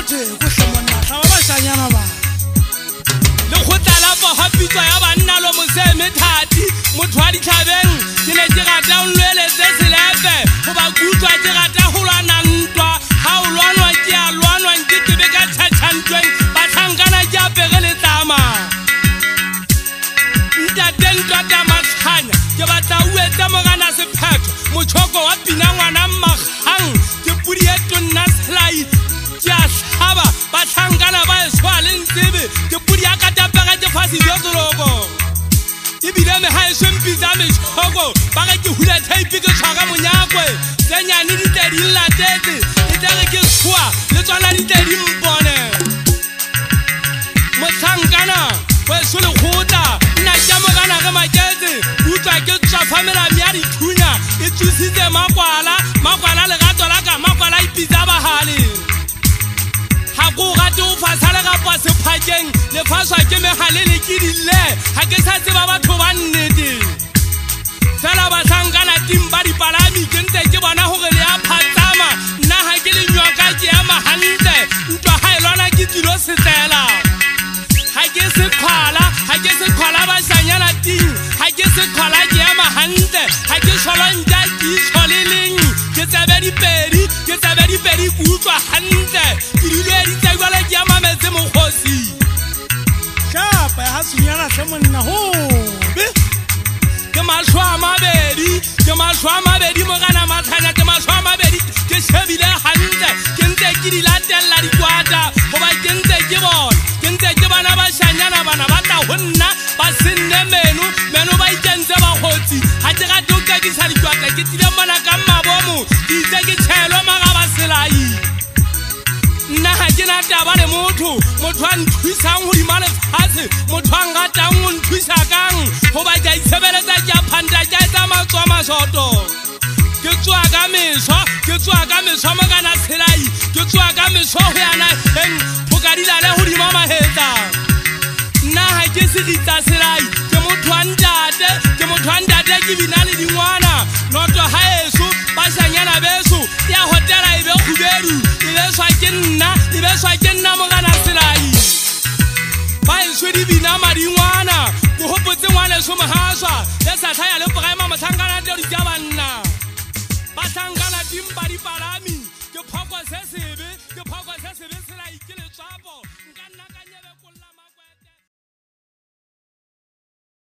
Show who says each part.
Speaker 1: motho go hlemonna ga ba bashanyana ba
Speaker 2: le go tlala ha pitwa ya banna lo moseme thati motho wa ditlhabeng ke ne ke rata o lweletse selepe go ba kutlwa ke rata go lwana ntwa ha o lwanwa ke a lwanwa ke tebe ka tšhatšhantweng ba tlhankana ke apere letlama ntateng tota makganya ke batla o etse mogana sephetho motšhoko wa pina ngwana mmakgang ke pudi e tonna selai ke a tlhaba ba tlhankana ba eswa le ntsebe ke pudi ya katapega ke fase bjotsoloko ebile meha e swempitsa metšhoko ba ge ke hula taipe ke tshwara monyakwe senyane ditedi latetse e tlere ke tshwa le tswana ditedi mpone motlhankana weso le kgotla nna ke mogana ge maketse utlwa ke tswafa melami ya dithunya e tsositse makwala legato la ka makwala ipitsa bagale ga ko gate o fasale gapa sephakeng lefaswa ke megalele ke dille ga ke sa tseba batho ba nnete fela batlhankana timba dipalami ke ntse ke bona gore le ya phatsama nna ga ke le nyoka ke ya magantle ntwa ga e lwana ke tilo setlela ga ke se kgwala bashanyana ting ga ke se kgwala ke ya magantle ga ke solonja ke isoleleng ke tsebe dipedi ke utlwa gantle ke dilo editsebale ke ya mametse mokgosi
Speaker 1: shapa ya hasunyana hle monna hobe
Speaker 2: ke matlho a mabedi mogana matlhanya ke matlho a mabedi ke shebile gantle ke ntse ke di latelela dikwata goba ke ntse ke bana bashanyana bana ba tla go nna ba senne meno ba ikentse bagotsi ga ke gate o kakisa dikwata ke tile mona ka mabomo ke itse ke tšhelwa magaba selai nna ga ke na taba le motho a nthusang godima lefatshe motho a ngatang o nthusa kang goba ke a itshebeletsa ke a phanta ke a etsa matswa masoto ke tswa ka meswa mogana selai ke tswa ka meswa go yana eng phokadilale godima mahetsa nna ga ke segitsa selai ke motho a ntate ke bina le dingwana noto ga eso bashanyana beso ya hotela e be khubedu e beswa ke nna mogana selai ba eswe di bina madingwana go hopotse ngwana so mohaswa le sa thaya le